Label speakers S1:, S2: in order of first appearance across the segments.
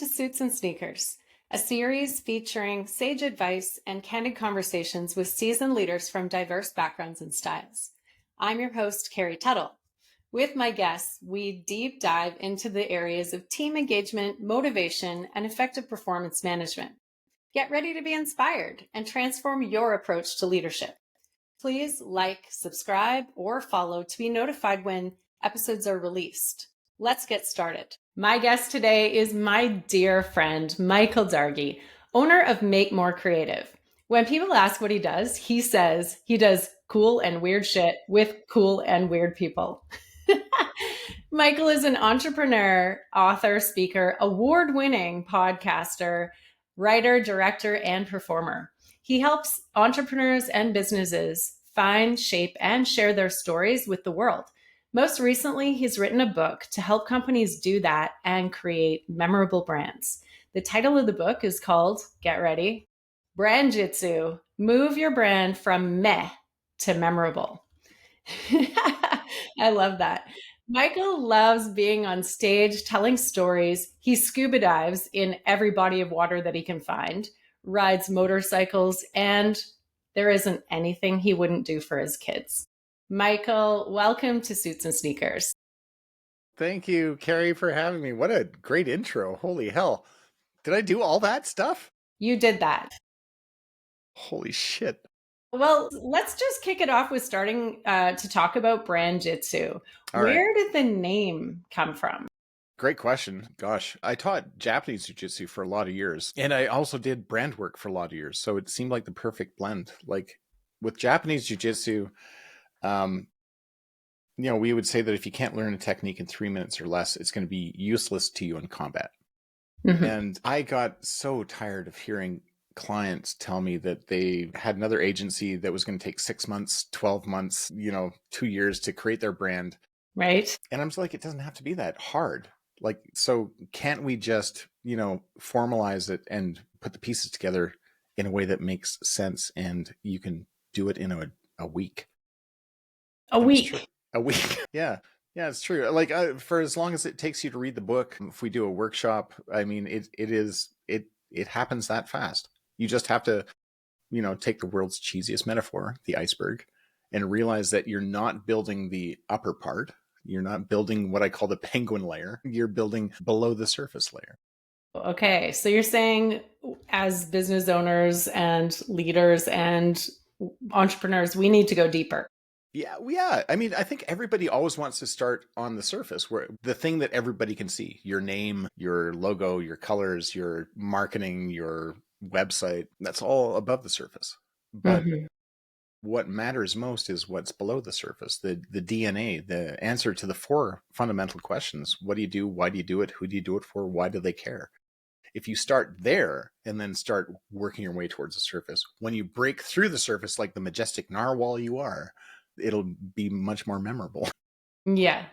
S1: to Suits and Sneakers, a series featuring sage advice and candid conversations with seasoned leaders from diverse backgrounds and styles. I'm your host, Carrie Tuttle. With my guests, we deep dive into the areas of team engagement, motivation, and effective performance management. Get ready to be inspired and transform your approach to leadership. Please like, subscribe, or follow to be notified when episodes are released. Let's get started. My guest today is my dear friend, Michael Dargie, owner of Make More Creative. When people ask what he does, he says he does cool and weird shit with cool and weird people. Michael is an entrepreneur, author, speaker, award-winning podcaster, writer, director, and performer. He helps entrepreneurs and businesses find, shape, and share their stories with the world. Most recently, he's written a book to help companies do that and create memorable brands. The title of the book is called, get ready, Brand Jitsu, Move Your Brand from Meh to Memorable. I love that. Michael loves being on stage, telling stories. He scuba dives in every body of water that he can find, rides motorcycles, and there isn't anything he wouldn't do for his kids. Michael, welcome to Suits and Sneakers.
S2: Thank you, Carrie, for having me. What a great intro. Holy hell. Did I do all that stuff?
S1: You did that.
S2: Holy shit.
S1: Well, let's just kick it off with starting to talk about Brand Jitsu. Where did the name come from?
S2: Great question. Gosh, I taught Japanese jiu-jitsu for a lot of years, and I also did brand work for a lot of years. So it seemed like the perfect blend. Like with Japanese jiu-jitsu, we would say that if you can't learn a technique in 3 minutes or less, it's going to be useless to you in combat. Mm-hmm. And I got so tired of hearing clients tell me that they had another agency that was going to take 6 months, 12 months, 2 years to create their brand.
S1: Right.
S2: And I'm just like, it doesn't have to be that hard. Like, so can't we just, formalize it and put the pieces together in a way that makes sense and you can do it in a week?
S1: A week.
S2: A week. Yeah. Yeah, it's true. Like for as long as it takes you to read the book, if we do a workshop, I mean, it happens that fast. You just have to, take the world's cheesiest metaphor, the iceberg, and realize that you're not building the upper part. You're not building what I call the penguin layer. You're building below the surface layer.
S1: Okay. So you're saying as business owners and leaders and entrepreneurs, we need to go deeper.
S2: Yeah. I mean, I think everybody always wants to start on the surface, where the thing that everybody can see, your name, your logo, your colors, your marketing, your website, that's all above the surface. But what matters most is what's below the surface, the DNA, the answer to the 4 fundamental questions. What do you do? Why do you do it? Who do you do it for? Why do they care? If you start there and then start working your way towards the surface, when you break through the surface like the majestic narwhal you are, it'll be much more memorable.
S1: Yeah,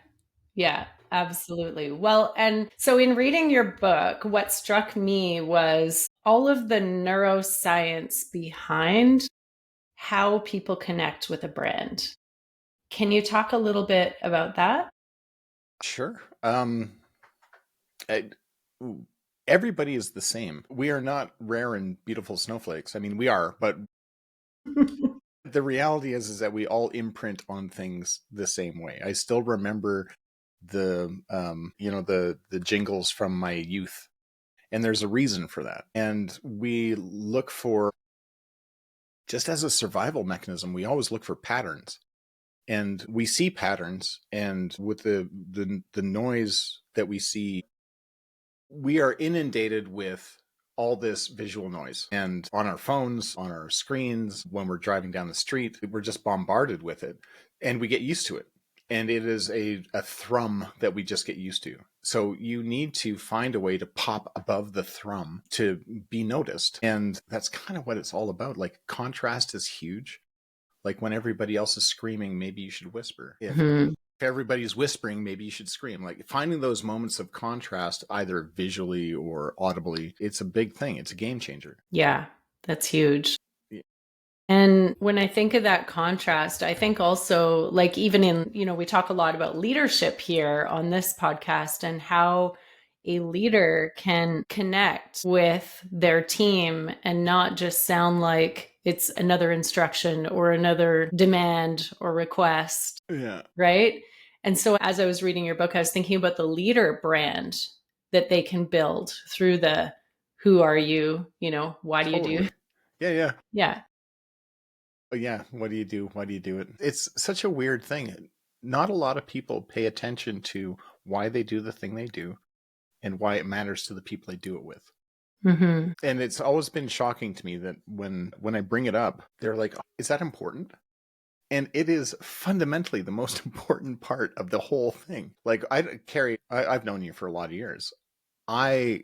S1: absolutely. Well, and so in reading your book, what struck me was all of the neuroscience behind how people connect with a brand. Can you talk a little bit about that?
S2: Sure. Everybody is the same. We are not rare and beautiful snowflakes. I mean, we are, but the reality is that we all imprint on things the same way. I still remember the jingles from my youth, and there's a reason for that. And we look for, just as a survival mechanism, we always look for patterns, and we see patterns. And with the noise that we see, we are inundated with all this visual noise, and on our phones, on our screens, when we're driving down the street, we're just bombarded with it, and we get used to it. And it is a thrum that we just get used to. So you need to find a way to pop above the thrum to be noticed. And that's kind of what it's all about. Like, contrast is huge. Like, when everybody else is screaming, maybe you should whisper. If everybody's whispering, maybe you should scream. Like, finding those moments of contrast, either visually or audibly, it's a big thing. It's a game changer.
S1: Yeah, that's huge. And when I think of that contrast, I think also, like, even in, we talk a lot about leadership here on this podcast and how a leader can connect with their team and not just sound like it's another instruction or another demand or request.
S2: Yeah.
S1: Right. And so as I was reading your book, I was thinking about the leader brand that they can build through the who are you, why do you do?
S2: Totally. Yeah.
S1: Yeah.
S2: Yeah. What do you do? Why do you do it? It's such a weird thing. Not a lot of people pay attention to why they do the thing they do and why it matters to the people they do it with.
S1: Mm-hmm.
S2: And it's always been shocking to me that when I bring it up, they're like, is that important? And it is fundamentally the most important part of the whole thing. Like, Carrie, I've known you for a lot of years. I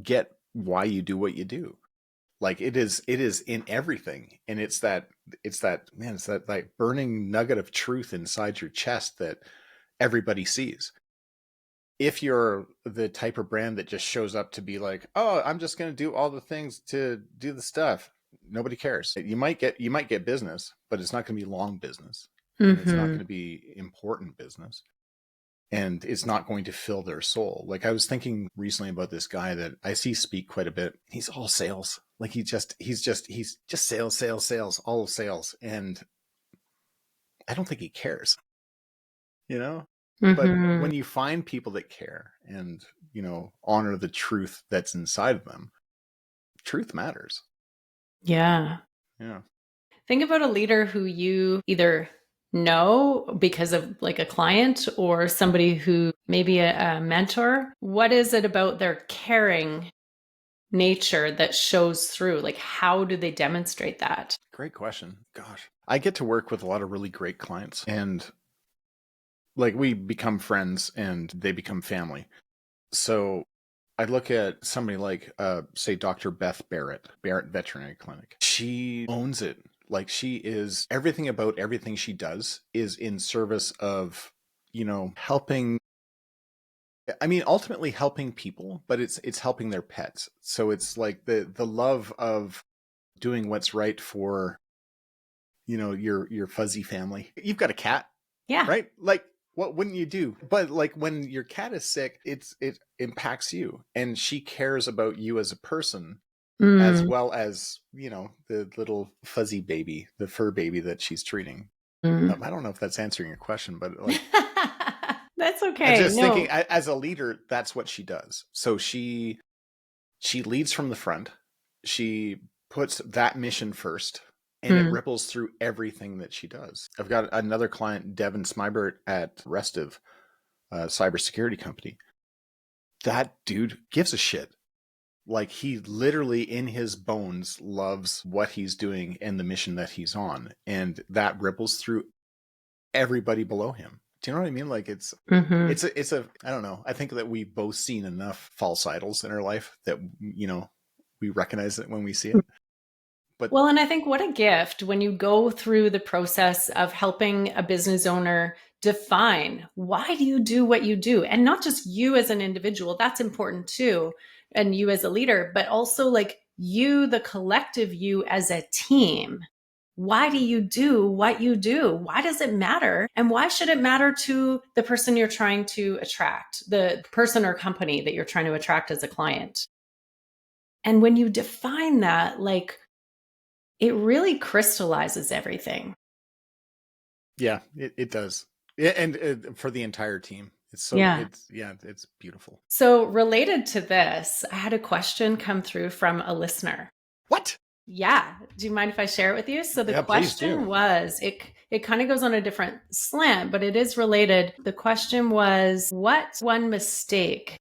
S2: get why you do what you do. Like it is in everything. And it's that like burning nugget of truth inside your chest that everybody sees. If you're the type of brand that just shows up to be like, oh, I'm just going to do all the things to do the stuff, nobody cares. You might get business, but it's not going to be long business, and it's not going to be important business, and it's not going to fill their soul. Like I was thinking recently about this guy that I see speak quite a bit. He's all sales. Like he's just sales, all sales, and I don't think he cares. But when you find people that care and, honor the truth that's inside of them, truth matters.
S1: Yeah.
S2: Yeah.
S1: Think about a leader who you either know because of like a client or somebody who maybe a mentor. What is it about their caring nature that shows through? Like, how do they demonstrate that?
S2: Great question. Gosh, I get to work with a lot of really great clients, and like we become friends and they become family. So I look at somebody like, say, Dr. Beth Barrett Veterinary Clinic. She owns it. Like she is everything about everything she does is in service of, helping. I mean, ultimately helping people, but it's helping their pets. So it's like the love of doing what's right for, your fuzzy family. You've got a cat,
S1: Yeah.
S2: right? Like what wouldn't you do? But like when your cat is sick, it impacts you, and she cares about you as a person as well as, the little fuzzy baby, the fur baby that she's treating. I don't know if that's answering your question, but like
S1: That's okay.
S2: I'm just thinking as a leader, that's what she does. So she leads from the front. She puts that mission first, and it ripples through everything that she does. I've got another client, Devin Smybert at Restive, a cybersecurity company. That dude gives a shit. Like he literally in his bones loves what he's doing and the mission that he's on. And that ripples through everybody below him. Do you know what I mean? Like it's a, I don't know. I think that we've both seen enough false idols in our life that, we recognize it when we see it. But
S1: well, and I think what a gift when you go through the process of helping a business owner define why do you do what you do, and not just you as an individual, that's important too, and you as a leader, but also like you, the collective you as a team. Why do you do what you do? Why does it matter? And why should it matter to the person you're trying to attract, the person or company that you're trying to attract as a client? And when you define that, like, it really crystallizes everything.
S2: yeah, it does. Yeah, and for the entire team.
S1: Yeah.
S2: It's beautiful.
S1: So related to this, I had a question come through from a listener.
S2: What?
S1: Yeah. Do you mind if I share it with you? So the
S2: Yeah, please do.
S1: question was, it kind of goes on a different slant, but it is related. The question was, what one mistake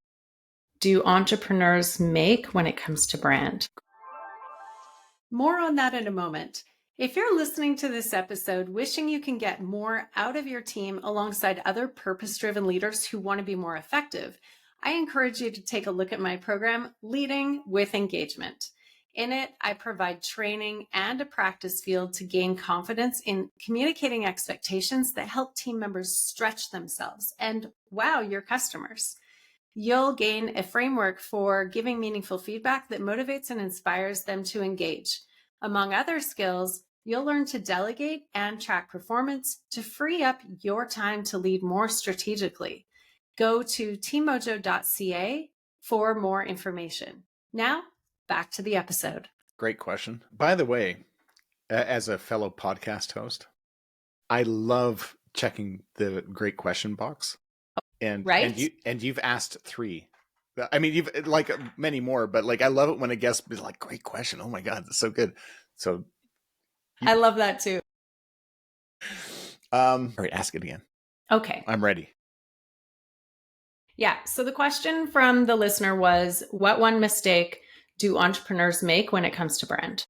S1: do entrepreneurs make when it comes to brand? More on that in a moment. If you're listening to this episode wishing you can get more out of your team alongside other purpose-driven leaders who want to be more effective, I encourage you to take a look at my program, Leading with Engagement. In it, I provide training and a practice field to gain confidence in communicating expectations that help team members stretch themselves and wow your customers. You'll gain a framework for giving meaningful feedback that motivates and inspires them to engage. Among other skills, you'll learn to delegate and track performance to free up your time to lead more strategically. Go to teammojo.ca for more information. Now, back to the episode.
S2: Great question. By the way, as a fellow podcast host, I love checking the great question box. And
S1: Right?
S2: you've asked 3. I mean, you've like many more, but like I love it when a guest is like, "Great question! Oh my god, that's so good." So
S1: I love that too.
S2: all right, ask it again.
S1: Okay.
S2: I'm ready.
S1: Yeah. So the question from the listener was, what one mistake do entrepreneurs make when it comes to brand?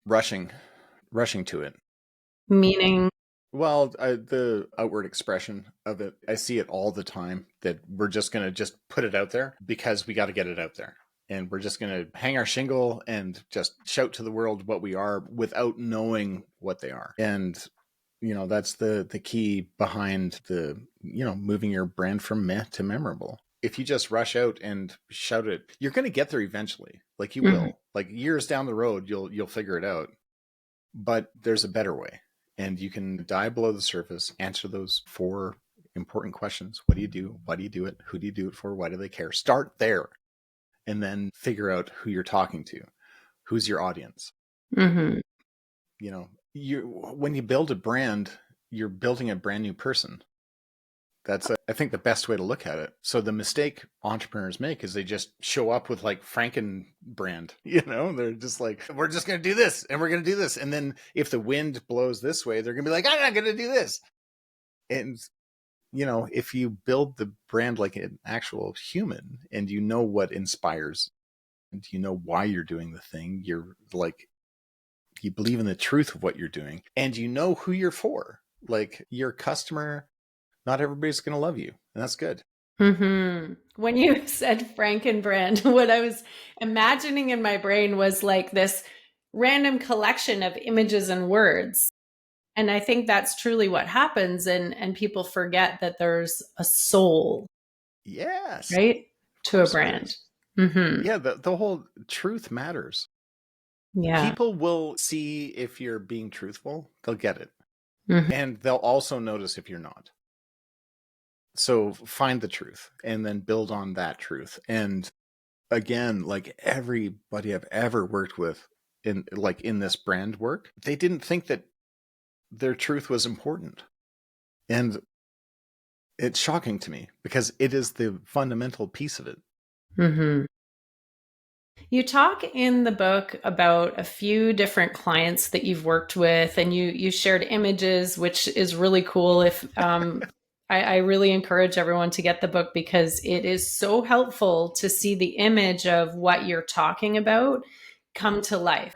S2: Rushing to it.
S1: Meaning,
S2: Well, the outward expression of it, I see it all the time, that we're just going to just put it out there because we got to get it out there. And we're just going to hang our shingle and just shout to the world what we are without knowing what they are. And, that's the key behind the, moving your brand from meh to memorable. If you just rush out and shout it, you're going to get there eventually. Like you will. Like years down the road, you'll figure it out. But there's a better way. And you can dive below the surface, answer those 4 important questions. What do you do? Why do you do it? Who do you do it for? Why do they care? Start there. And then figure out who you're talking to. Who's your audience?
S1: mm-hmm.
S2: When you build a brand, you're building a brand new person. That's, I think, the best way to look at it. So the mistake entrepreneurs make is they just show up with like Franken brand, they're just like, we're just going to do this and we're going to do this. And then if the wind blows this way, they're going to be like, I'm not going to do this. And, if you build the brand like an actual human and you know what inspires and you know why you're doing the thing, you're like, you believe in the truth of what you're doing and you know who you're for, like your customer. Not everybody's going to love you, and that's good.
S1: Mm-hmm. When you said Frankenbrand, what I was imagining in my brain was like this random collection of images and words. And I think that's truly what happens. And people forget that there's a soul.
S2: Yes.
S1: Right? To a brand. Mm-hmm.
S2: Yeah, the whole truth matters.
S1: Yeah.
S2: People will see if you're being truthful. They'll get it.
S1: Mm-hmm.
S2: And they'll also notice if you're not. So find the truth and then build on that truth. And again, like everybody I've ever worked with in this brand work, they didn't think that their truth was important. And it's shocking to me because it is the fundamental piece of it.
S1: Mm-hmm. You talk in the book about a few different clients that you've worked with, and you shared images, which is really cool. If I really encourage everyone to get the book because it is so helpful to see the image of what you're talking about come to life.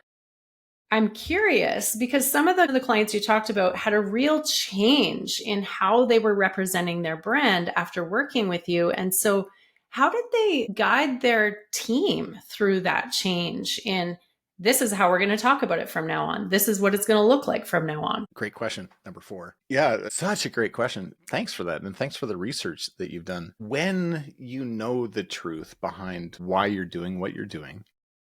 S1: I'm curious because some of the clients you talked about had a real change in how they were representing their brand after working with you. And so, how did they guide their team through that change? In this is how we're going to talk about it from now on. This is what it's going to look like from now on.
S2: Great question. Number 4. Yeah, such a great question. Thanks for that. And thanks for the research that you've done. When you know the truth behind why you're doing what you're doing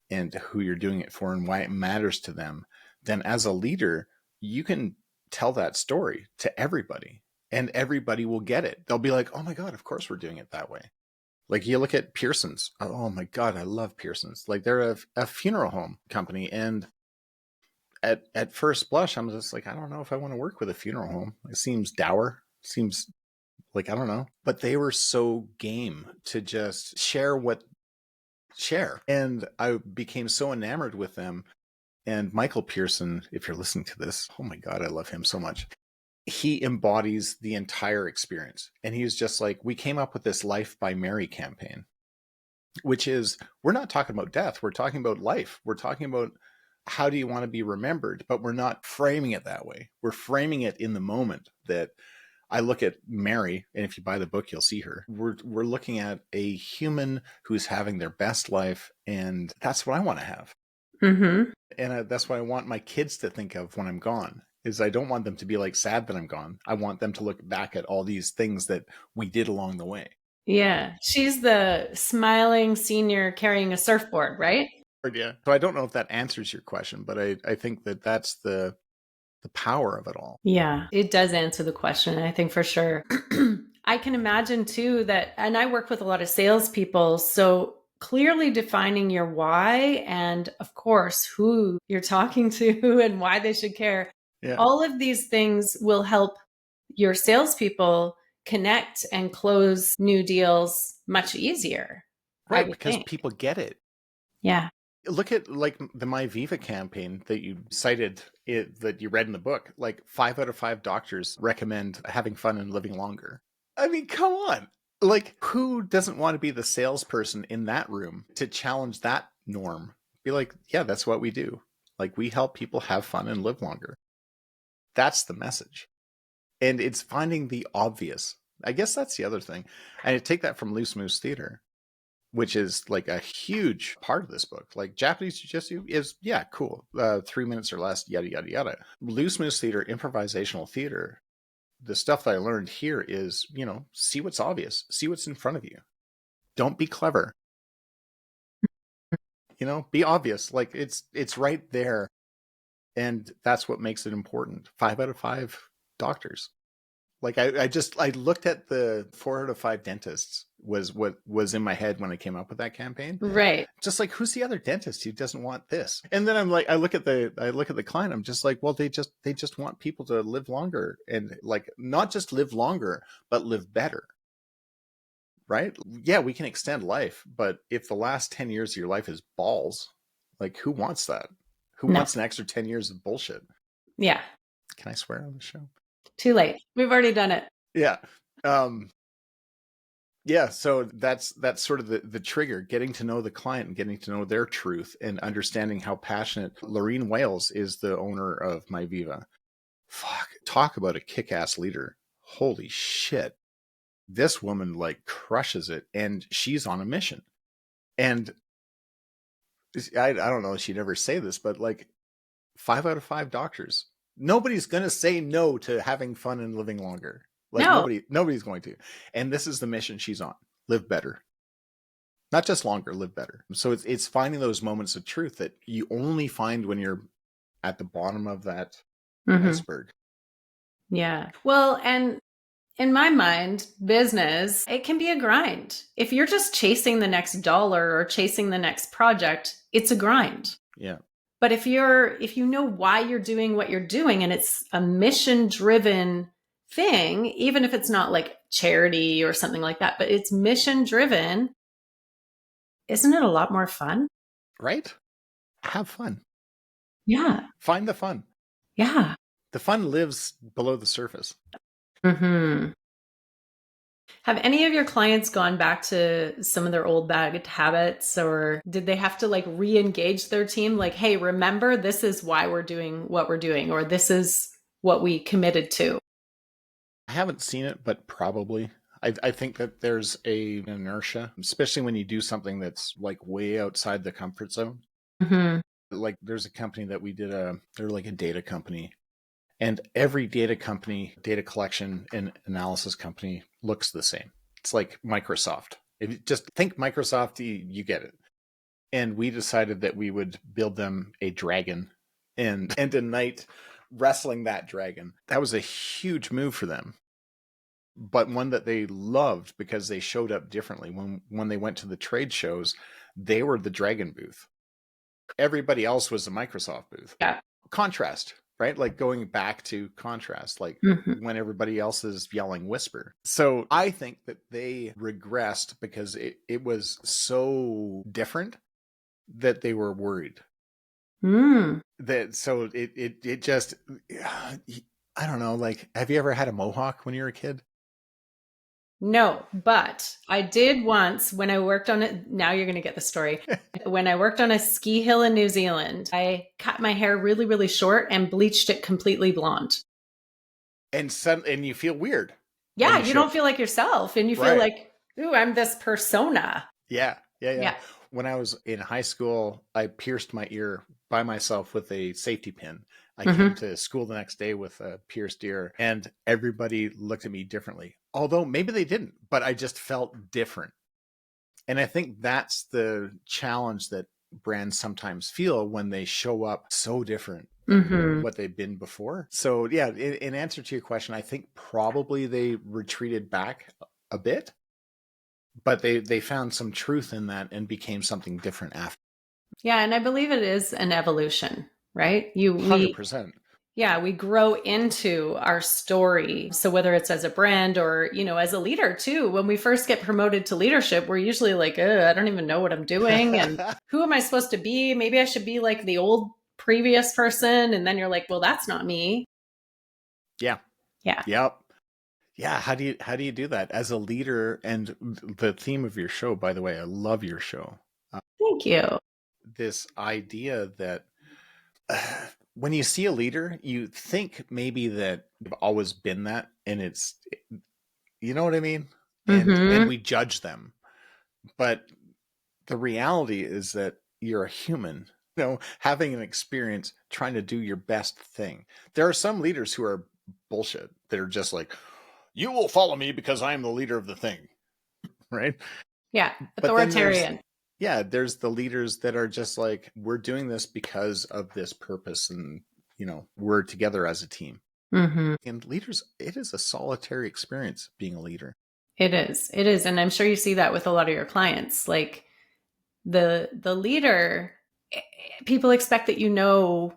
S2: and who you're doing it for and why it matters to them, then as a leader, you can tell that story to everybody and everybody will get it. They'll be like, oh my God, of course we're doing it that way. Like you look at Pearson's. Oh my God, I love Pearson's. Like they're a funeral home company. And at first blush, I'm just like, I don't know if I want to work with a funeral home. It seems dour. Seems like, I don't know. But they were so game to just share. And I became so enamored with them. And Michael Pearson, if you're listening to this, oh my God, I love him so much. He embodies the entire experience. And he was just like, we came up with this Life by Mary campaign, which is, we're not talking about death. We're talking about life. We're talking about how do you want to be remembered, but we're not framing it that way. We're framing it in the moment that I look at Mary, and if you buy the book, you'll see her. We're looking at a human who's having their best life, and that's what I want to have.
S1: Mm-hmm.
S2: And that's what I want my kids to think of when I'm gone. Is I don't want them to be like sad that I'm gone. I want them to look back at all these things that we did along the way.
S1: Yeah. She's the smiling senior carrying a surfboard, right?
S2: Yeah. So I don't know if that answers your question, but I think that that's the power of it all.
S1: Yeah, it does answer the question. I think for sure. I can imagine too that, and I work with a lot of salespeople. So clearly defining your why and, of course, who you're talking to and why they should care.
S2: Yeah.
S1: All of these things will help your salespeople connect and close new deals much easier, I
S2: Right.
S1: would
S2: Because
S1: think.
S2: people get it.
S1: Yeah.
S2: Look at like the My Viva campaign that you cited, that you read in the book. Like 5 out of 5 doctors recommend having fun and living longer. I mean, come on. Like, who doesn't want to be the salesperson in that room to challenge that norm? Be like, yeah, that's what we do. Like, we help people have fun and live longer. That's the message. And it's finding the obvious. I guess that's the other thing. And I take that from Loose Moose Theater, which is like a huge part of this book. Like Japanese Jiu-Jitsu is, yeah, cool. 3 minutes or less, yada, yada, yada. Loose Moose Theater, improvisational theater, the stuff that I learned here is, see what's obvious. See what's in front of you. Don't be clever. Be obvious. Like it's right there. And that's what makes it important. 5 out of 5 doctors. Like I looked at the 4 out of 5 dentists was what was in my head when I came up with that campaign.
S1: Right.
S2: Just like, who's the other dentist who doesn't want this? And then I'm like, I look at the client. I'm just like, well, they just want people to live longer, and like not just live longer, but live better. Right? Yeah, we can extend life, but if the last 10 years of your life is balls, like who wants that? Who
S1: No.
S2: wants an extra 10 years of bullshit?
S1: Yeah.
S2: Can I swear on the show?
S1: Too late. We've already done it.
S2: Yeah. Yeah, so that's sort of the trigger, getting to know the client and getting to know their truth and understanding how passionate. Lorene Wales is the owner of My Viva. Fuck, talk about a kick-ass leader. Holy shit. This woman like crushes it, and she's on a mission. And I don't know if she'd ever say this, but like 5 out of 5 doctors. Nobody's going to say no to having fun and living longer. Like
S1: No.
S2: nobody's going to. And this is the mission she's on. Live better. Not just longer, live better. So it's finding those moments of truth that you only find when you're at the bottom of that iceberg.
S1: Yeah. Well, and in my mind, business, it can be a grind. If you're just chasing the next dollar or chasing the next project, it's a grind.
S2: Yeah.
S1: But if you know why you're doing what you're doing and it's a mission driven thing, even if it's not like charity or something like that, but it's mission driven, isn't it a lot more fun?
S2: Right? Have fun.
S1: Yeah.
S2: Find the fun.
S1: Yeah.
S2: The fun lives below the surface.
S1: Mm-hmm. Have any of your clients gone back to some of their old bad habits, or did they have to like re-engage their team? Like, hey, remember, this is why we're doing what we're doing, or this is what we committed to.
S2: I haven't seen it, but probably. I think that there's an inertia, especially when you do something that's like way outside the comfort zone.
S1: Mm-hmm.
S2: Like there's a company that we did they're like a data company. And every data company, data collection and analysis company looks the same. It's like Microsoft. If you just think Microsoft, you get it. And we decided that we would build them a dragon and end a night wrestling that dragon. That was a huge move for them, but one that they loved because they showed up differently. When they went to the trade shows, they were the dragon booth. Everybody else was the Microsoft booth.
S1: Yeah.
S2: Contrast, right? Like going back to contrast, like when everybody else is yelling whisper. So I think that they regressed because it was so different that they were worried. That so it just, I don't know, like, have you ever had a mohawk when you were a kid?
S1: No, but I did once when I worked on it. Now you're going to get the story. When I worked on a ski hill in New Zealand, I cut my hair really, really short and bleached it completely blonde.
S2: And you feel weird.
S1: Yeah, you don't feel like yourself, and you feel like, ooh, I'm this persona.
S2: Yeah. When I was in high school, I pierced my ear by myself with a safety pin. I came to school the next day with a pierced ear, and everybody looked at me differently. Although maybe they didn't, but I just felt different. And I think that's the challenge that brands sometimes feel when they show up so different
S1: Mm-hmm.
S2: what they've been before. So yeah, in answer to your question, I think probably they retreated back a bit, but they found some truth in that and became something different after.
S1: Yeah, and I believe it is an evolution, right?
S2: 100%.
S1: Yeah, we grow into our story. So whether it's as a brand or, as a leader too, when we first get promoted to leadership, we're usually like, I don't even know what I'm doing. And who am I supposed to be? Maybe I should be like the old previous person. And then you're like, well, that's not me.
S2: Yeah.
S1: Yeah.
S2: Yep. Yeah. How do you do that as a leader? And the theme of your show, by the way, I love your show.
S1: Thank you.
S2: This idea that when you see a leader, you think maybe that they've always been that, and it's, you know what I mean? And
S1: Mm-hmm.
S2: we judge them. But the reality is that you're a human, having an experience, trying to do your best thing. There are some leaders who are bullshit. They're just like, you will follow me because I am the leader of the thing. Right.
S1: Yeah.
S2: But then
S1: Authoritarian.
S2: there's the leaders that are just like, we're doing this because of this purpose, and we're together as a team.
S1: Mm-hmm.
S2: And leaders, it is a solitary experience being a leader.
S1: It is. It is. And I'm sure you see that with a lot of your clients. Like the leader, people expect that you know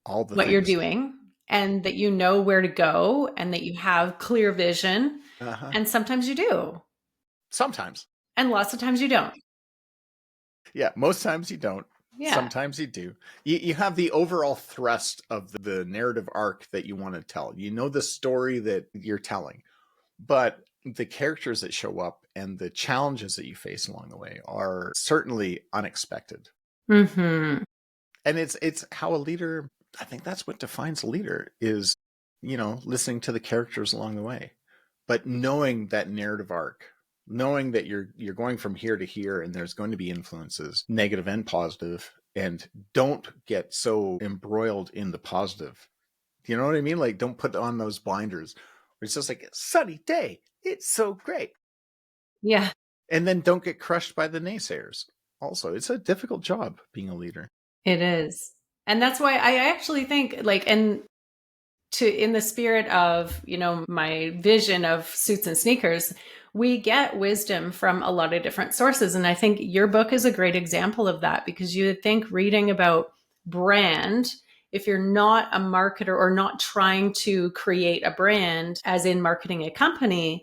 S2: All the
S1: what you're
S2: things.
S1: doing and that you know where to go and that you have clear vision.
S2: Uh-huh.
S1: And sometimes you do.
S2: Sometimes.
S1: And lots of times you don't.
S2: Yeah, most times you don't.
S1: Yeah.
S2: Sometimes you do. You have the overall thrust of the narrative arc that you want to tell. You know the story that you're telling, but the characters that show up and the challenges that you face along the way are certainly unexpected.
S1: Mm-hmm.
S2: And it's how a leader, I think that's what defines a leader, is, listening to the characters along the way, but knowing that narrative arc, knowing that you're going from here to here, and there's going to be influences, negative and positive, and don't get so embroiled in the positive. You know what I mean? Like, don't put on those blinders where it's just like, sunny day, it's so great.
S1: Yeah.
S2: And then don't get crushed by the naysayers. Also, it's a difficult job being a leader.
S1: It is. And that's why I actually think and in the spirit of, my vision of suits and sneakers, we get wisdom from a lot of different sources. And I think your book is a great example of that, because you would think reading about brand, if you're not a marketer or not trying to create a brand, as in marketing a company,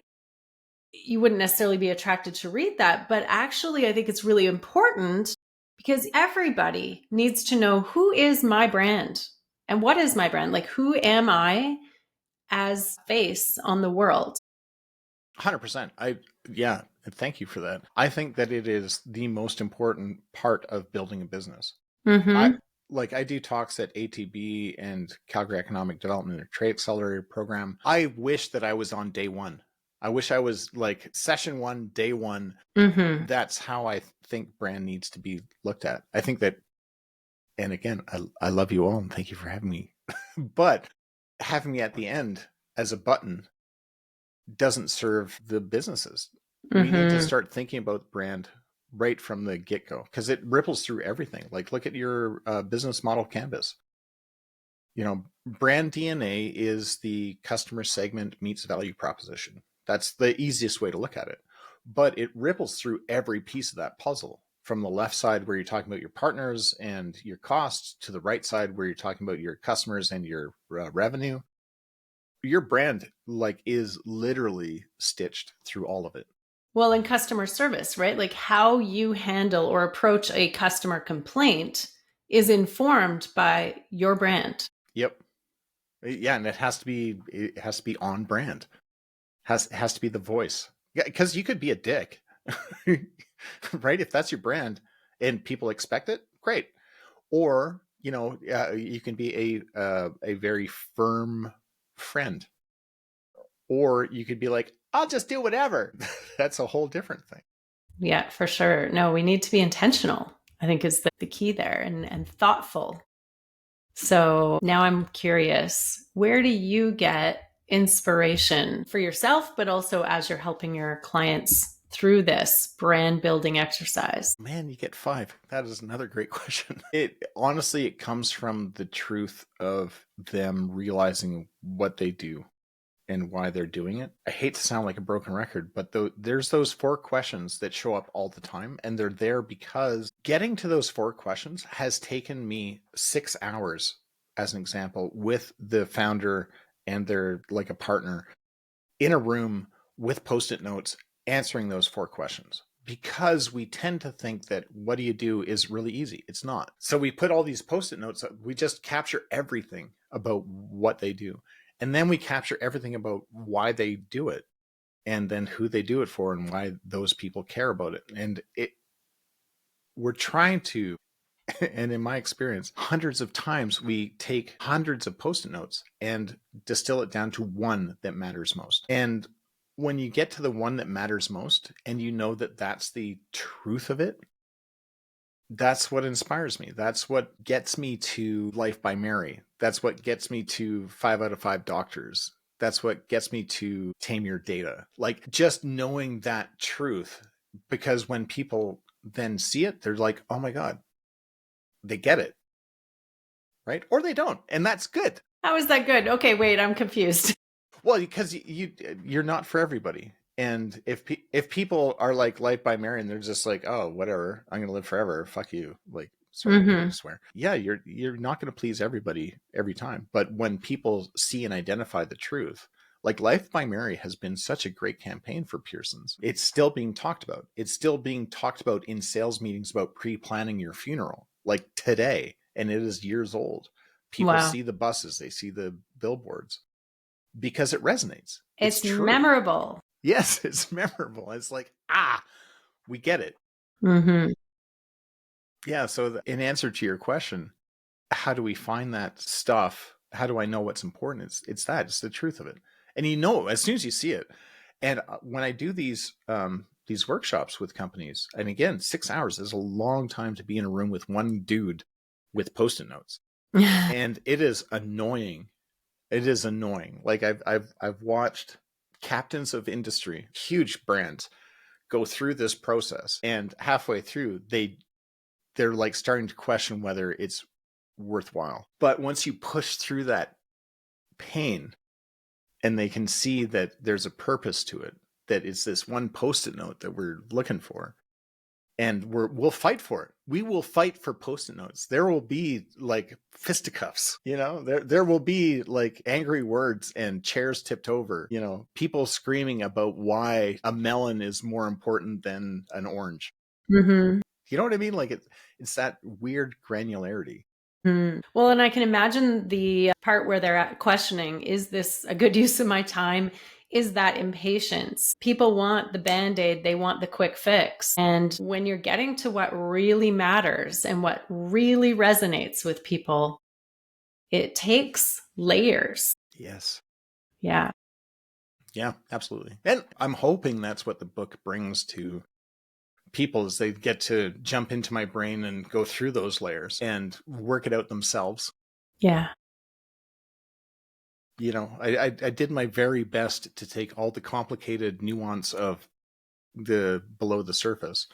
S1: you wouldn't necessarily be attracted to read that. But actually, I think it's really important because everybody needs to know, who is my brand and what is my brand? Like, who am I as face on the world?
S2: 100%. Yeah, thank you for that. I think that it is the most important part of building a business. I
S1: Mm-hmm.
S2: I do talks at ATB and Calgary Economic Development and Trade Accelerator program. I wish that I was on day one. I wish I was like session one, day one.
S1: Mm-hmm.
S2: That's how I think brand needs to be looked at. I think that, and again, I love you all and thank you for having me. But having me at the end as a button doesn't serve the businesses. We need to
S1: Mm-hmm.
S2: start thinking about brand right from the get-go, because it ripples through everything. Like, look at your business model canvas. Brand DNA is the customer segment meets value proposition. That's the easiest way to look at it. But it ripples through every piece of that puzzle, from the left side where you're talking about your partners and your costs, to the right side where you're talking about your customers and your revenue. Your brand is literally stitched through all of it.
S1: Well, in customer service, right? Like, how you handle or approach a customer complaint is informed by your brand.
S2: Yep. Yeah, and it has to be on brand. Has to be the voice. Yeah, because you could be a dick. Right? If that's your brand and people expect it, great. Or, you can be a very firm friend. Or you could be like, I'll just do whatever. That's a whole different thing.
S1: Yeah, for sure. No, we need to be intentional, I think, is the key there, and thoughtful. So now I'm curious, where do you get inspiration for yourself, but also as you're helping your clients through this brand building exercise?
S2: Man, you get 5. That is another great question. It comes from the truth of them realizing what they do and why they're doing it. I hate to sound like a broken record, but there's those 4 questions that show up all the time, and they're there because getting to those 4 questions has taken me 6 hours, as an example, with the founder and their like a partner in a room with Post-it notes answering those 4 questions. Because we tend to think that what do you do is really easy. It's not. So we put all these Post-it notes, we just capture everything about what they do. And then we capture everything about why they do it, and then who they do it for and why those people care about it. And we're trying to, and in my experience, hundreds of times we take hundreds of Post-it notes and distill it down to one that matters most. And when you get to the one that matters most and you know that that's the truth of it, that's what inspires me. That's what gets me to Life by Mary. That's what gets me to 5 out of 5 doctors. That's what gets me to Tame Your Data. Like just knowing that truth, because when people then see it, they're like, oh my God, they get it. Right? Or they don't. And that's good.
S1: How is that good? Okay, wait, I'm confused.
S2: Well, because you're not for everybody. And if people are like Life by Mary and they're just like, oh, whatever, I'm going to live forever. Fuck you. Like, sorry, I swear. Yeah, you're not going to please everybody every time. But when people see and identify the truth, like Life by Mary has been such a great campaign for Pearson's. It's still being talked about. It's still being talked about in sales meetings about pre-planning your funeral, like today. And it is years old. People see the buses, they see the billboards because it resonates.
S1: It's true. Memorable.
S2: Yes, it's memorable. It's like, we get it. Yeah, so in answer to your question, how do we find that stuff? How do I know what's important? It's the truth of it. And you know, as soon as you see it. And when I do these workshops with companies, and again, 6 hours is a long time to be in a room with one dude with Post-it notes. And it is annoying. It is annoying. Like I've watched captains of industry, huge brands, go through this process, and halfway through they're like starting to question whether it's worthwhile. But once you push through that pain and they can see that there's a purpose to it, that it's this one Post-it note that we're looking for, and we'll fight for it. We will fight for Post-it notes. There will be like fisticuffs, there will be like angry words and chairs tipped over, people screaming about why a melon is more important than an orange. You know what I mean? Like it's that weird granularity.
S1: Well, and I can imagine the part where they're questioning, is this a good use of my time? Is that impatience? People want the Band-Aid, they want the quick fix. And when you're getting to what really matters and what really resonates with people, it takes layers.
S2: Yes.
S1: Yeah.
S2: Yeah, absolutely. And I'm hoping that's what the book brings to people, is they get to jump into my brain and go through those layers and work it out themselves.
S1: Yeah.
S2: I did my very best to take all the complicated nuance of the below the surface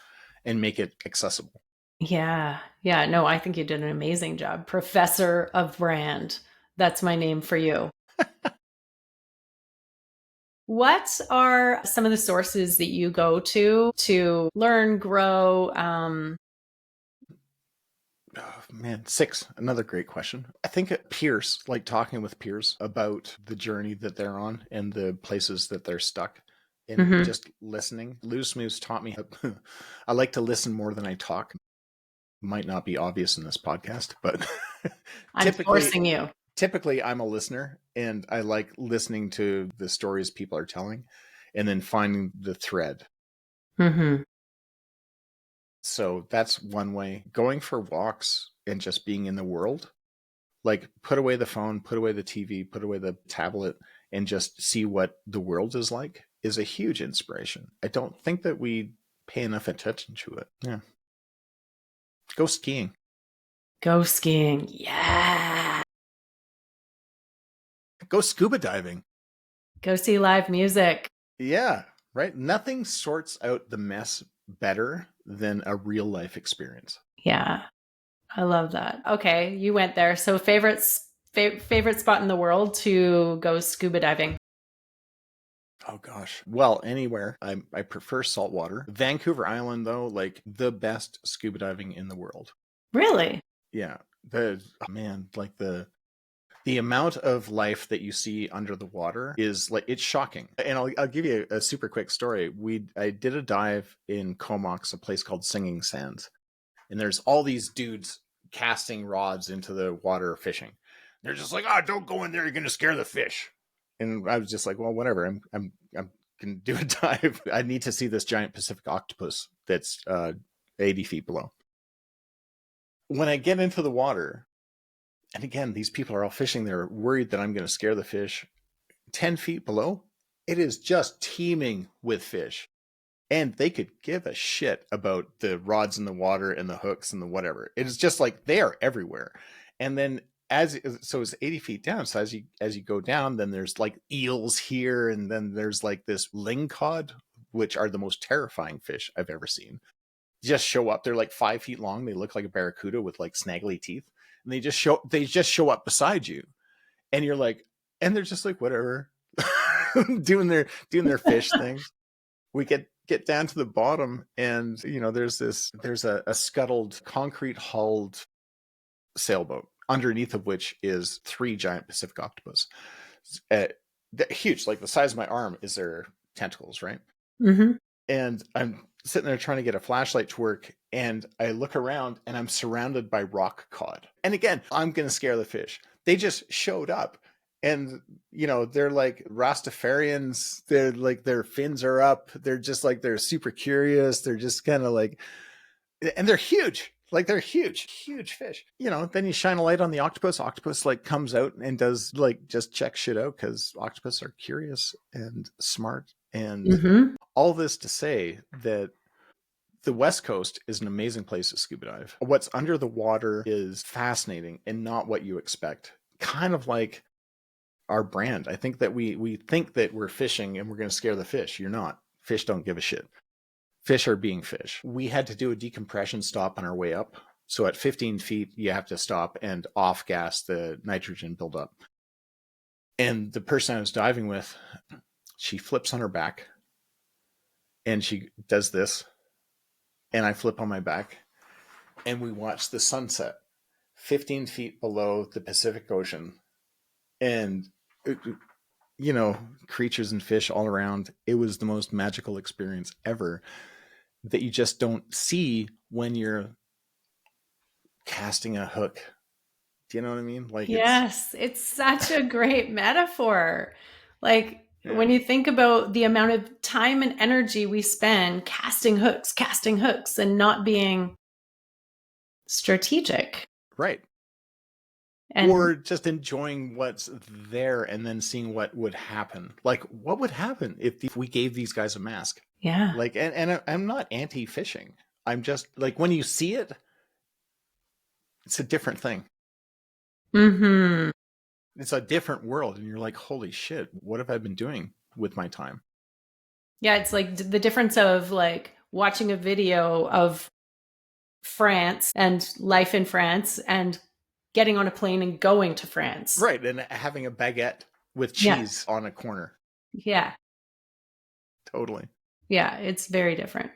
S2: and make it accessible.
S1: Yeah. Yeah. No, I think you did an amazing job. Professor of Brand. That's my name for you. What are some of the sources that you go to learn, grow?
S2: Oh, man, 6. Another great question. I think peers, like talking with peers about the journey that they're on and the places that they're stuck, and just listening. Loose Moose taught me I like to listen more than I talk. Might not be obvious in this podcast, but
S1: I'm forcing you.
S2: Typically, I'm a listener, and I like listening to the stories people are telling and then finding the thread. So that's one way. Going for walks and just being in the world, like put away the phone, put away the TV, put away the tablet, and just see what the world is like, is a huge inspiration. I don't think that we pay enough attention to it. Yeah. Go skiing.
S1: Go skiing. Yeah.
S2: Go scuba diving.
S1: Go see live music.
S2: Yeah. Right? Nothing sorts out the mess better than a real life experience.
S1: Yeah. I love that. Okay, you went there. So favorite spot in the world to go scuba diving?
S2: Oh gosh. Well, anywhere. I prefer saltwater. Vancouver Island though, like the best scuba diving in the world.
S1: Really?
S2: Yeah. Man, like the amount of life that you see under the water is like it's shocking. And I'll give you a super quick story. I did a dive in Comox, a place called Singing Sands, and there's all these dudes casting rods into the water fishing. They're just like, "Oh, don't go in there! You're gonna scare the fish." And I was just like, "Well, whatever. I'm gonna do a dive. I need to see this giant Pacific octopus that's 80 feet below." When I get into the water, and again, these people are all fishing. They're worried that I'm going to scare the fish. 10 feet below, it is just teeming with fish. And they could give a shit about the rods in the water and the hooks and the whatever. It is just like they are everywhere. And then so it's 80 feet down. So as you go down, then there's like eels here, and then there's like this lingcod, which are the most terrifying fish I've ever seen. Just show up. They're like 5 feet long. They look like a barracuda with like snaggly teeth. And they just show up beside you. And you're like, and they're just like, whatever, doing their fish thing. We get down to the bottom, and there's a scuttled concrete hulled sailboat, underneath of which is 3 giant Pacific octopus. They're huge, like the size of my arm is their tentacles, right?
S1: Mm-hmm.
S2: And I'm sitting there trying to get a flashlight to work, and I look around and I'm surrounded by rock cod. And again, I'm going to scare the fish. They just showed up, and they're like Rastafarians. They're like, their fins are up. They're just like, they're super curious. They're just kind of like, and they're huge. Like, they're huge fish. Then you shine a light on the octopus. Octopus like comes out and does like just check shit out, because octopus are curious and smart. And
S1: Mm-hmm.
S2: all this to say that the West Coast is an amazing place to scuba dive. What's under the water is fascinating and not what you expect. Kind of like our brand. I think that we think that we're fishing and we're going to scare the fish. You're not. Fish don't give a shit. Fish are being fish. We had to do a decompression stop on our way up. So at 15 feet, you have to stop and off gas the nitrogen buildup. And the person I was diving with, she flips on her back and she does this. And I flip on my back, and we watch the sunset 15 feet below the Pacific Ocean. And, creatures and fish all around. It was the most magical experience ever that you just don't see when you're casting a hook. Do you know what I mean? Like,
S1: Yes, it's such a great metaphor. Like,
S2: yeah.
S1: when you think about the amount of time and energy we spend casting hooks, and not being strategic.
S2: Right. Or just enjoying what's there and then seeing what would happen. Like, what would happen if we gave these guys a mask?
S1: Yeah.
S2: Like, and I'm not anti-fishing. I'm just like, when you see it, it's a different thing.
S1: Mm-hmm.
S2: It's a different world, and you're like, holy shit, what have I been doing with my time?
S1: Yeah, it's like the difference of like watching a video of France and life in France and getting on a plane and going to France.
S2: Right, and having a baguette with cheese on a corner.
S1: Yeah.
S2: Totally.
S1: Yeah, it's very different.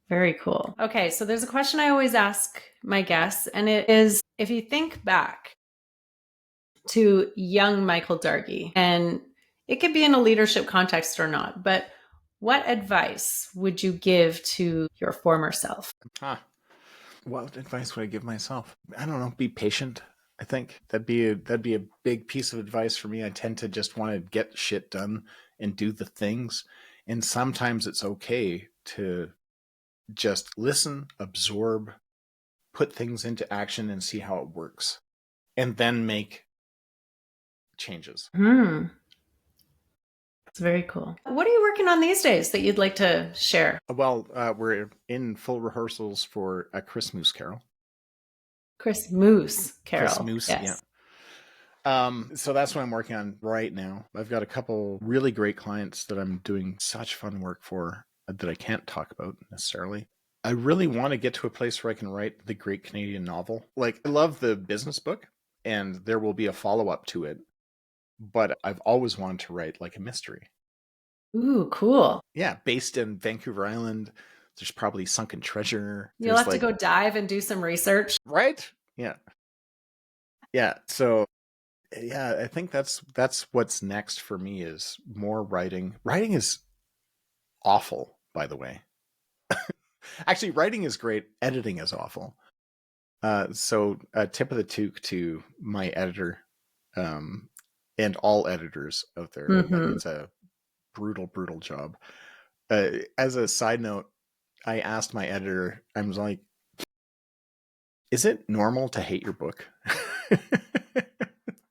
S1: Very cool. Okay, so there's a question I always ask my guests, and it is, if you think back to young Michael Dargie, and it could be in a leadership context or not, but what advice would you give to your former self?
S2: What advice would I give myself? I don't know. Be patient. I think that'd be a big piece of advice for me. I tend to just want to get shit done and do the things, and sometimes it's okay to just listen, absorb, put things into action, and see how it works, and then make changes.
S1: It's very cool. What are you working on these days that you'd like to share?
S2: Well, we're in full rehearsals for a Christmas Carol.
S1: Christmas Carol.
S2: Christmas,
S1: yes.
S2: yeah. So that's what I'm working on right now. I've got a couple really great clients that I'm doing such fun work for that I can't talk about necessarily. I really want to get to a place where I can write the great Canadian novel. Like, I love the business book, and there will be a follow-up to it, but I've always wanted to write like a mystery.
S1: Ooh, cool.
S2: Yeah, based in Vancouver Island. There's probably sunken treasure.
S1: You'll
S2: There's
S1: have to go dive and do some research.
S2: right? Yeah. Yeah. So yeah, I think that's what's next for me is more writing. Writing is awful, by the way. Actually, writing is great. Editing is awful. So a tip of the toque to my editor, and all editors out there. Like, it's a brutal, brutal job. As a side note, I asked my editor, I was like, is it normal to hate your book?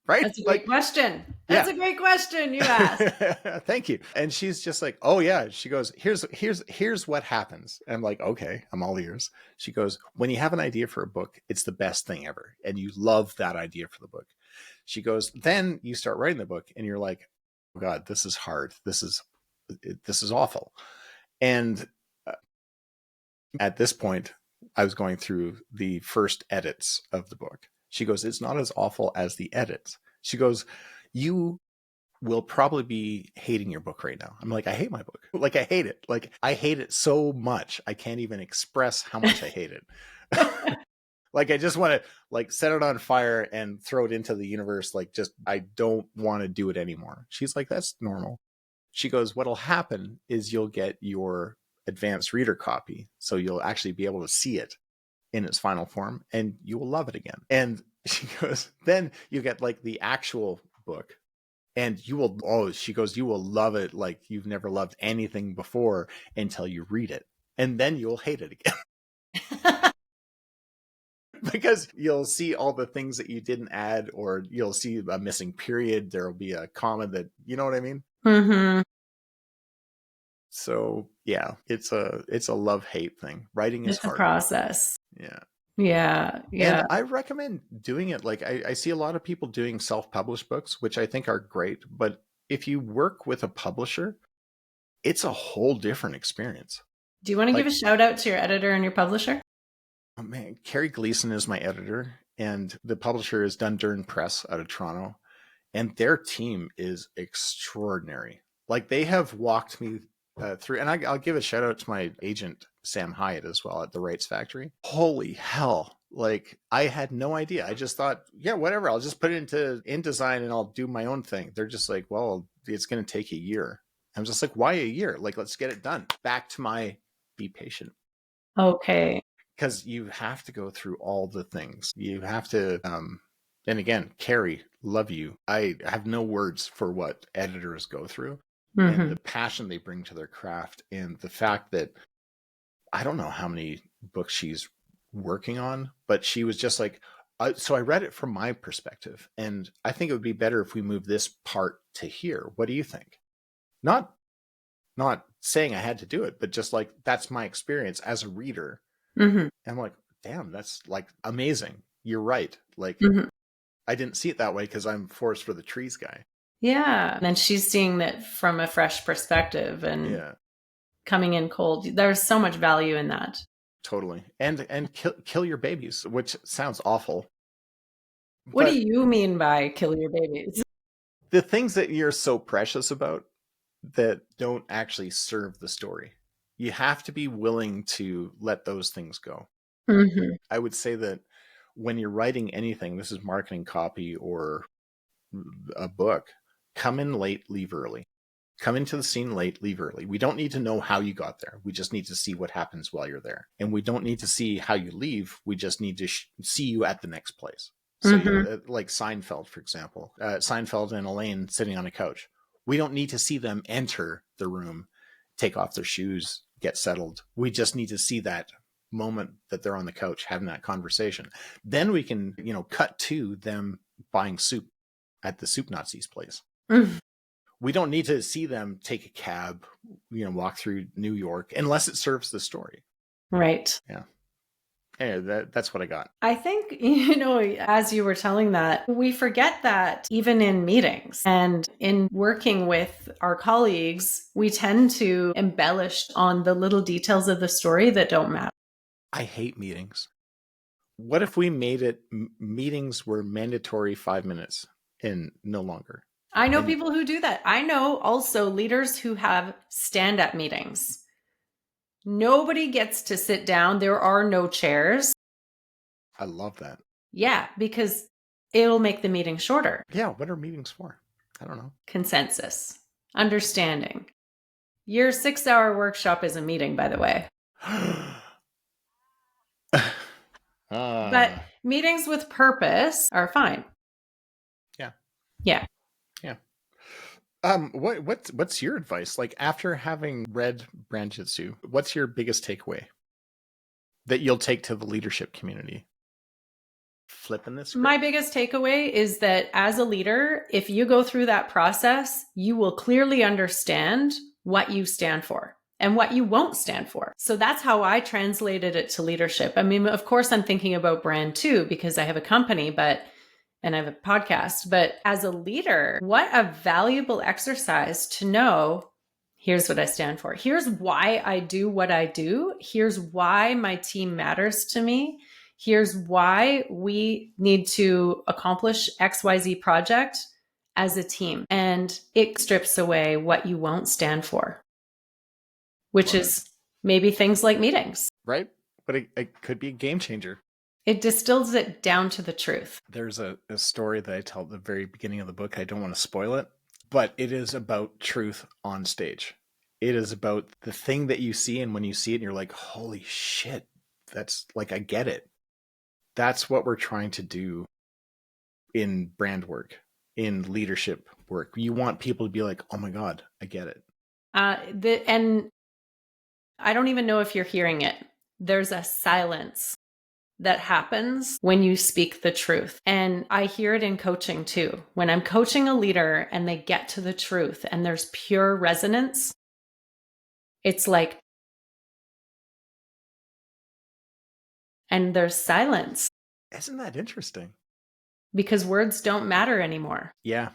S2: Right?
S1: That's a great question. That's a great question you asked.
S2: Thank you. And she's just like, oh yeah. She goes, here's what happens. And I'm like, okay, I'm all ears. She goes, when you have an idea for a book, it's the best thing ever. And you love that idea for the book. She goes, then you start writing the book and you're like, oh God, this is hard. This is awful. And at this point, I was going through the first edits of the book. She goes, it's not as awful as the edits. She goes, you will probably be hating your book right now. I'm like, I hate my book. Like, I hate it. Like, I hate it so much. I can't even express how much I hate it. Like, I just want to like set it on fire and throw it into the universe. Like, just, I don't want to do it anymore. She's like, that's normal. She goes, what'll happen is you'll get your advanced reader copy. So you'll actually be able to see it in its final form and you will love it again. And she goes, then you get like the actual book and you will, she goes, you will love it like you've never loved anything before until you read it. And then you'll hate it again. Because you'll see all the things that you didn't add, or you'll see a missing period. There'll be a comma that, you know what I mean?
S1: Mm-hmm.
S2: So yeah, it's a love-hate thing. Writing is hard.
S1: It's a process.
S2: Yeah.
S1: Yeah.
S2: And I recommend doing it. Like, I see a lot of people doing self-published books, which I think are great. But if you work with a publisher, it's a whole different experience.
S1: Do you want to give a shout out to your editor and your publisher?
S2: Oh man, Carrie Gleason is my editor, and the publisher is Dundurn Press out of Toronto. And their team is extraordinary. Like, they have walked me through, and I'll give a shout out to my agent, Sam Hyatt, as well at the Rights Factory. Holy hell. Like, I had no idea. I just thought, yeah, whatever. I'll just put it into InDesign and I'll do my own thing. They're just like, well, it's going to take a year. I'm just like, why a year? Like, let's get it done. Back to my be patient.
S1: Okay.
S2: Because you have to go through all the things. You have to, and again, Carrie, love you. I have no words for what editors go through and the passion they bring to their craft, and the fact that I don't know how many books she's working on, but she was just like, so I read it from my perspective, and I think it would be better if we move this part to here. What do you think? Not saying I had to do it, but just like, that's my experience as a reader. And I'm like, damn, that's like amazing. You're right. Like, I didn't see it that way because I'm forest for the trees guy.
S1: Yeah. And she's seeing that from a fresh perspective and coming in cold. There's so much value in that.
S2: Totally. And kill your babies, which sounds awful.
S1: What do you mean by kill your babies?
S2: The things that you're so precious about that don't actually serve the story. You have to be willing to let those things go. I would say that when you're writing anything, this is marketing copy or a book, come in late, leave early. Come into the scene late, leave early. We don't need to know how you got there. We just need to see what happens while you're there. And we don't need to see how you leave. We just need to see you at the next place. So like Seinfeld, for example, Seinfeld and Elaine sitting on a couch. We don't need to see them enter the room, take off their shoes, get settled. We just need to see that moment that they're on the couch having that conversation. Then we can, cut to them buying soup at the Soup Nazi's place. We don't need to see them take a cab, walk through New York unless it serves the story.
S1: Right.
S2: Yeah. Anyway, that's what I got.
S1: I think, as you were telling that, we forget that even in meetings and in working with our colleagues, we tend to embellish on the little details of the story that don't matter.
S2: I hate meetings. What if we made it meetings were mandatory 5 minutes and no longer?
S1: I know people who do that. I know also leaders who have stand-up meetings. Nobody gets to sit down. There are no chairs.
S2: I love that.
S1: Yeah, because it'll make the meeting shorter.
S2: Yeah, what are meetings for? I don't know.
S1: Consensus, understanding. Your 6-hour workshop is a meeting, by the way. But meetings with purpose are fine.
S2: Yeah.
S1: Yeah.
S2: Yeah. What's your advice? Like, after having read Brand Jitsu, what's your biggest takeaway that you'll take to the leadership community? Flipping this script?
S1: My biggest takeaway is that as a leader, if you go through that process, you will clearly understand what you stand for and what you won't stand for. So that's how I translated it to leadership. I mean, of course, I'm thinking about brand too, because I have a company, and I have a podcast. But as a leader, what a valuable exercise to know, here's what I stand for. Here's why I do what I do. Here's why my team matters to me. Here's why we need to accomplish XYZ project as a team. And it strips away what you won't stand for, which is maybe things like meetings.
S2: Right? But it could be a game changer.
S1: It distills it down to the truth.
S2: There's a story that I tell at the very beginning of the book. I don't want to spoil it, but it is about truth on stage. It is about the thing that you see, and when you see it, you're like, holy shit, that's like, I get it. That's what we're trying to do in brand work, in leadership work. You want people to be like, oh my God, I get it.
S1: And I don't even know if you're hearing it. There's a silence that happens when you speak the truth. And I hear it in coaching too. When I'm coaching a leader and they get to the truth and there's pure resonance, it's like, and there's silence.
S2: Isn't that interesting?
S1: Because words don't matter anymore.
S2: Yeah.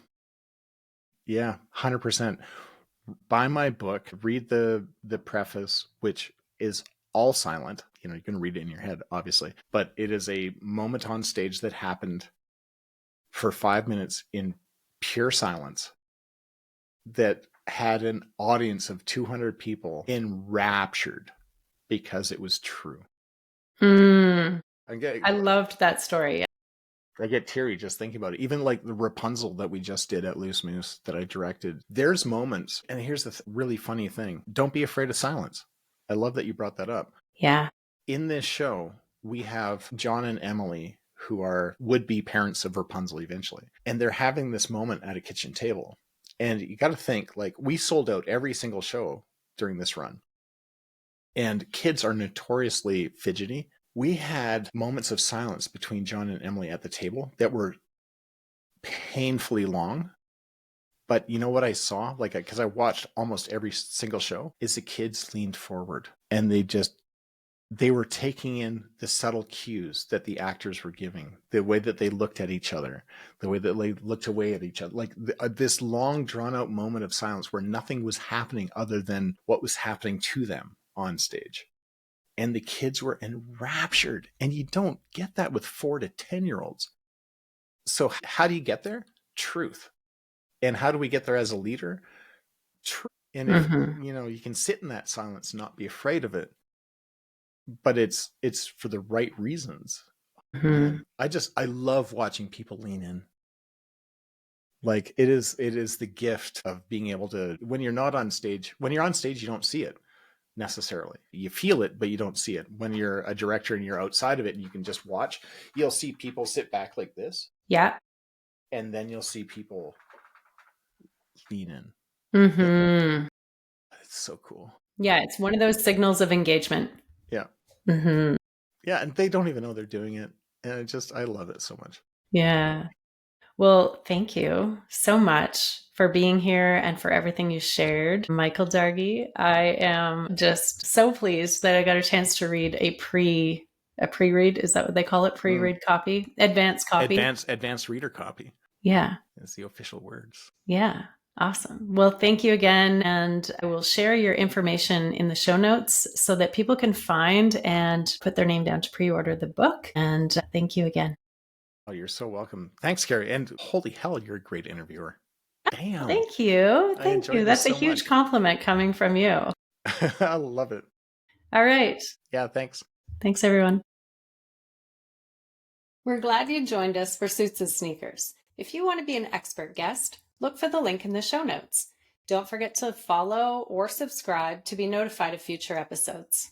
S2: Yeah, 100%. Buy my book, read the preface, which is all silent. You can read it in your head, obviously, but it is a moment on stage that happened for 5 minutes in pure silence that had an audience of 200 people enraptured because it was true.
S1: I loved that story.
S2: I get teary just thinking about it. Even like the Rapunzel that we just did at Loose Moose that I directed. There's moments, and here's the really funny thing. Don't be afraid of silence. I love that you brought that up.
S1: Yeah.
S2: In this show, we have John and Emily, who are would-be parents of Rapunzel eventually. And they're having this moment at a kitchen table. And you got to think, like, we sold out every single show during this run. And kids are notoriously fidgety. We had moments of silence between John and Emily at the table that were painfully long. But you know what I saw? Like, because I watched almost every single show, is the kids leaned forward and they were taking in the subtle cues that the actors were giving, the way that they looked at each other, the way that they looked away at each other, like this long drawn out moment of silence where nothing was happening other than what was happening to them on stage. And the kids were enraptured. And you don't get that with 4 to 10-year-olds. So how do you get there? Truth. And how do we get there as a leader? Truth. And if, you can sit in that silence, not be afraid of it, but it's for the right reasons. I love watching people lean in. Like it is the gift of being able to, when you're on stage, you don't see it necessarily. You feel it, but you don't see it. When you're a director and you're outside of it and you can just watch, you'll see people sit back like this.
S1: Yeah.
S2: And then you'll see people lean in. It's so cool.
S1: Yeah, it's one of those signals of engagement.
S2: Yeah. Yeah, and they don't even know they're doing it. And I love it so much.
S1: Yeah. Well, thank you so much for being here and for everything you shared, Michael Dargie. I am just so pleased that I got a chance to read a A pre-read, is that what they call it? Pre-read copy? Advanced copy?
S2: Advanced reader copy.
S1: Yeah.
S2: Is the official words.
S1: Yeah. Awesome. Well, thank you again. And I will share your information in the show notes so that people can find and put their name down to pre-order the book. And thank you again.
S2: Oh, you're so welcome. Thanks, Carrie. And holy hell, you're a great interviewer. Damn.
S1: Thank you.
S2: I
S1: Thank
S2: enjoyed
S1: you.
S2: this
S1: That's a
S2: so
S1: huge
S2: much.
S1: compliment coming from you.
S2: I love it.
S1: All right.
S2: Yeah, thanks.
S1: Thanks, everyone. We're glad you joined us for Suits and Sneakers. If you want to be an expert guest, look for the link in the show notes. Don't forget to follow or subscribe to be notified of future episodes.